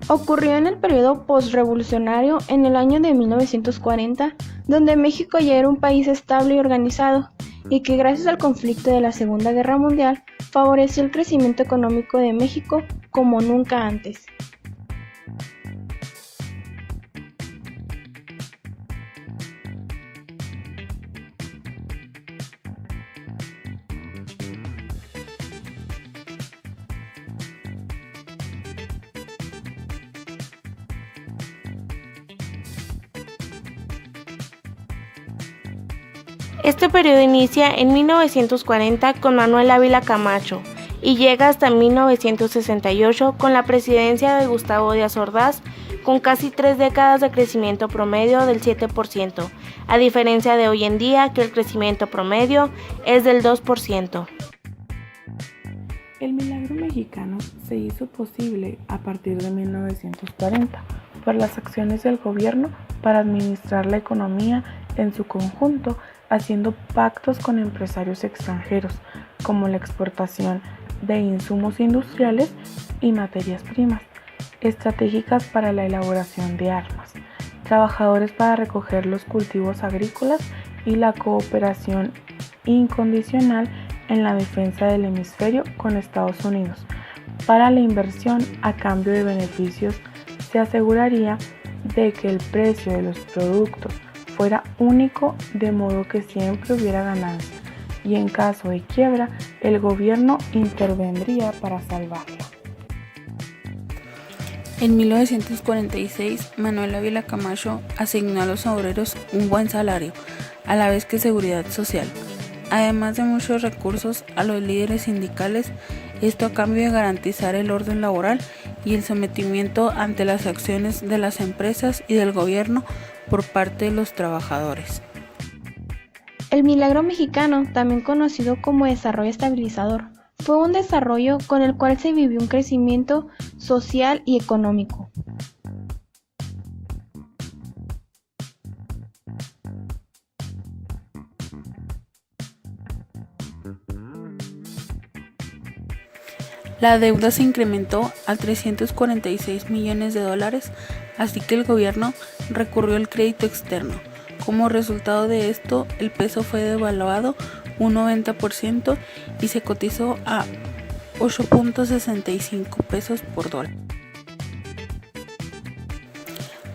Ocurrió en el periodo postrevolucionario en el año de 1940, donde México ya era un país estable y organizado, y que gracias al conflicto de la Segunda Guerra Mundial favoreció el crecimiento económico de México como nunca antes. Este periodo inicia en 1940 con Manuel Ávila Camacho y llega hasta 1968 con la presidencia de Gustavo Díaz Ordaz, con casi 3 décadas de crecimiento promedio del 7%, a diferencia de hoy en día que el crecimiento promedio es del 2%. El milagro mexicano se hizo posible a partir de 1940 por las acciones del gobierno para administrar la economía en su conjunto, haciendo pactos con empresarios extranjeros, como la exportación de insumos industriales y materias primas, estratégicas para la elaboración de armas, trabajadores para recoger los cultivos agrícolas y la cooperación incondicional en la defensa del hemisferio con Estados Unidos. Para la inversión a cambio de beneficios, se aseguraría de que el precio de los productos fuera único, de modo que siempre hubiera ganancia, y en caso de quiebra, el gobierno intervendría para salvarla. En 1946, Manuel Ávila Camacho asignó a los obreros un buen salario, a la vez que seguridad social, además de muchos recursos a los líderes sindicales, esto a cambio de garantizar el orden laboral y el sometimiento ante las acciones de las empresas y del gobierno por parte de los trabajadores. El milagro mexicano, también conocido como desarrollo estabilizador, fue un desarrollo con el cual se vivió un crecimiento social y económico. La deuda se incrementó a $346 millones, así que el gobierno recurrió al crédito externo. Como resultado de esto, el peso fue devaluado un 90% y se cotizó a 8.65 pesos por dólar.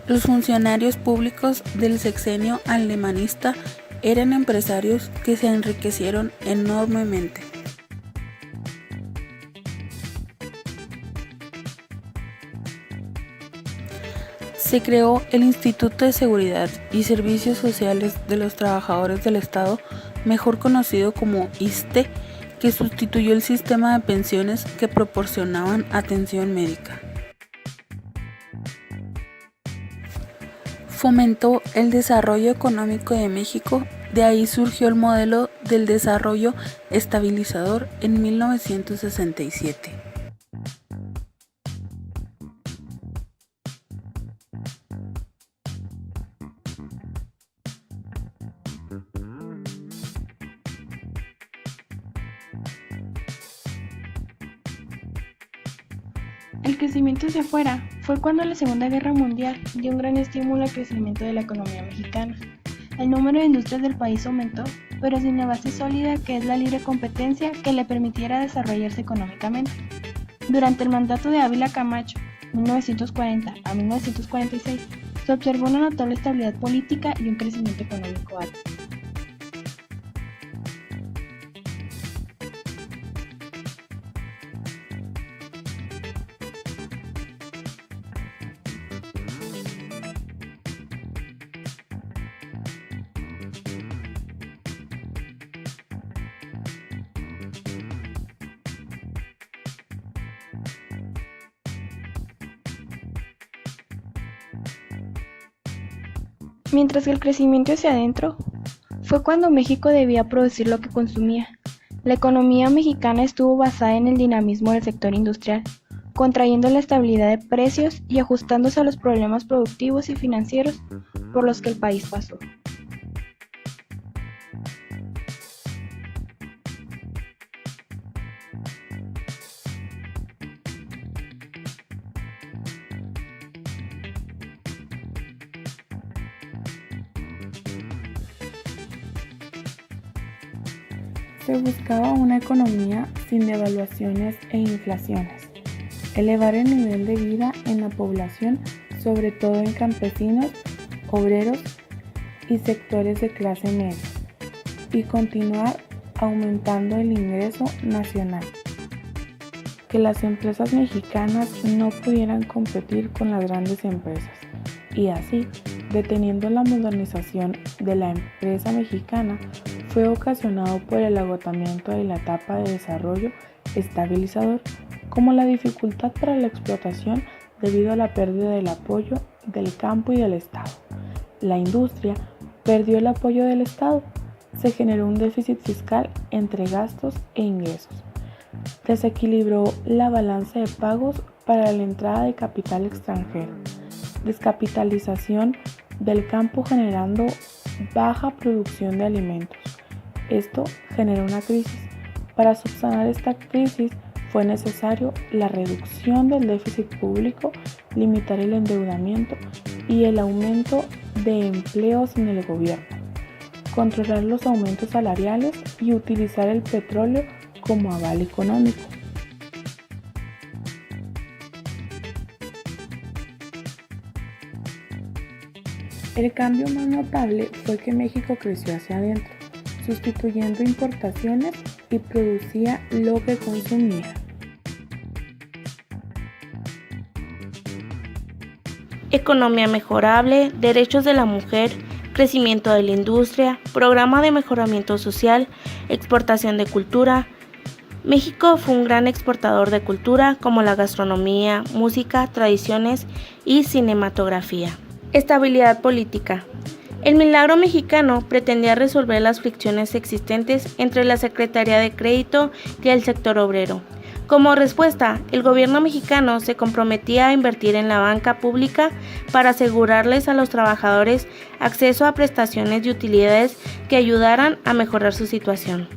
Los funcionarios públicos del sexenio alemanista eran empresarios que se enriquecieron enormemente. Se creó el Instituto de Seguridad y Servicios Sociales de los Trabajadores del Estado, mejor conocido como ISSSTE, que sustituyó el sistema de pensiones que proporcionaban atención médica. Fomentó el desarrollo económico de México, de ahí surgió el modelo del desarrollo estabilizador en 1967. El crecimiento hacia afuera fue cuando la Segunda Guerra Mundial dio un gran estímulo al crecimiento de la economía mexicana. El número de industrias del país aumentó, pero sin la base sólida que es la libre competencia que le permitiera desarrollarse económicamente. Durante el mandato de Ávila Camacho, 1940 a 1946, se observó una notable estabilidad política y un crecimiento económico alto. Mientras que el crecimiento hacia adentro fue cuando México debía producir lo que consumía. La economía mexicana estuvo basada en el dinamismo del sector industrial, contrayendo la estabilidad de precios y ajustándose a los problemas productivos y financieros por los que el país pasó. Se buscaba una economía sin devaluaciones e inflaciones, elevar el nivel de vida en la población, sobre todo en campesinos, obreros y sectores de clase media, y continuar aumentando el ingreso nacional. Que las empresas mexicanas no pudieran competir con las grandes empresas, y así, deteniendo la modernización de la empresa mexicana, fue ocasionado por el agotamiento de la etapa de desarrollo estabilizador, como la dificultad para la explotación debido a la pérdida del apoyo del campo y del Estado. La industria perdió el apoyo del Estado, se generó un déficit fiscal entre gastos e ingresos. Desequilibró la balanza de pagos para la entrada de capital extranjero, descapitalización del campo generando baja producción de alimentos. Esto generó una crisis. Para subsanar esta crisis fue necesario la reducción del déficit público, limitar el endeudamiento y el aumento de empleos en el gobierno, controlar los aumentos salariales y utilizar el petróleo como aval económico. El cambio más notable fue que México creció hacia adentro, sustituyendo importaciones y producía lo que consumía. Economía mejorable, derechos de la mujer, crecimiento de la industria, programa de mejoramiento social, exportación de cultura. México fue un gran exportador de cultura como la gastronomía, música, tradiciones y cinematografía. Estabilidad política. El milagro mexicano pretendía resolver las fricciones existentes entre la Secretaría de Crédito y el sector obrero. Como respuesta, el gobierno mexicano se comprometía a invertir en la banca pública para asegurarles a los trabajadores acceso a prestaciones y utilidades que ayudaran a mejorar su situación.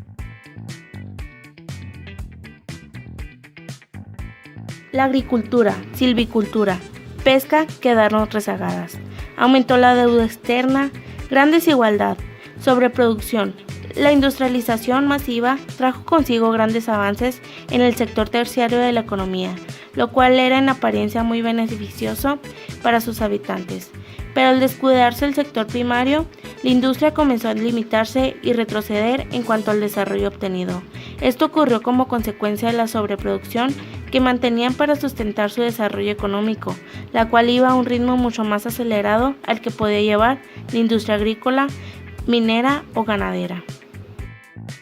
La agricultura, silvicultura, pesca quedaron rezagadas. Aumentó la deuda externa, gran desigualdad, sobreproducción. La industrialización masiva trajo consigo grandes avances en el sector terciario de la economía, lo cual era en apariencia muy beneficioso para sus habitantes. Pero al descuidarse el sector primario, la industria comenzó a limitarse y retroceder en cuanto al desarrollo obtenido. Esto ocurrió como consecuencia de la sobreproducción que mantenían para sustentar su desarrollo económico, la cual iba a un ritmo mucho más acelerado al que podía llevar la industria agrícola, minera o ganadera.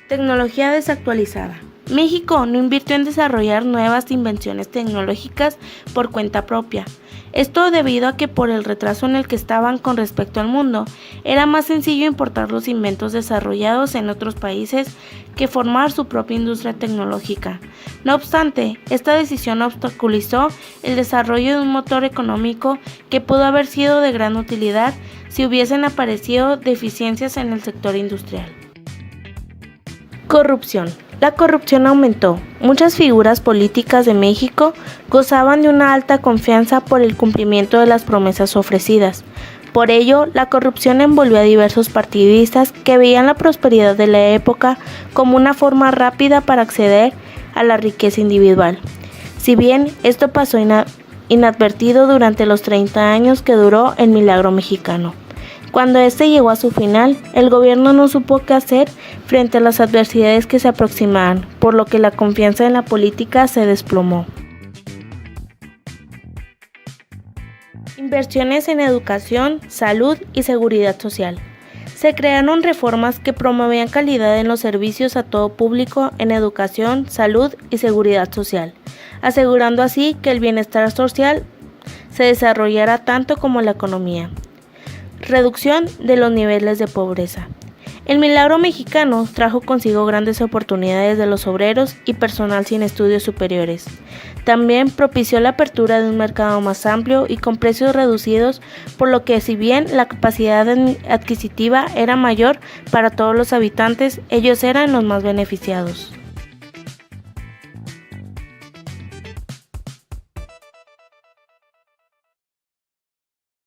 Tecnología desactualizada. México no invirtió en desarrollar nuevas invenciones tecnológicas por cuenta propia. Esto debido a que por el retraso en el que estaban con respecto al mundo, era más sencillo importar los inventos desarrollados en otros países que formar su propia industria tecnológica. No obstante, esta decisión obstaculizó el desarrollo de un motor económico que pudo haber sido de gran utilidad si hubiesen aparecido deficiencias en el sector industrial. Corrupción. La corrupción aumentó. Muchas figuras políticas de México gozaban de una alta confianza por el cumplimiento de las promesas ofrecidas. Por ello, la corrupción envolvió a diversos partidistas que veían la prosperidad de la época como una forma rápida para acceder a la riqueza individual. Si bien esto pasó inadvertido durante los 30 años que duró el milagro mexicano. Cuando este llegó a su final, el gobierno no supo qué hacer frente a las adversidades que se aproximaban, por lo que la confianza en la política se desplomó. Inversiones en educación, salud y seguridad social. Se crearon reformas que promovían calidad en los servicios a todo público en educación, salud y seguridad social, asegurando así que el bienestar social se desarrollara tanto como la economía. Reducción de los niveles de pobreza. El milagro mexicano trajo consigo grandes oportunidades de los obreros y personal sin estudios superiores. También propició la apertura de un mercado más amplio y con precios reducidos, por lo que si bien la capacidad adquisitiva era mayor para todos los habitantes, ellos eran los más beneficiados.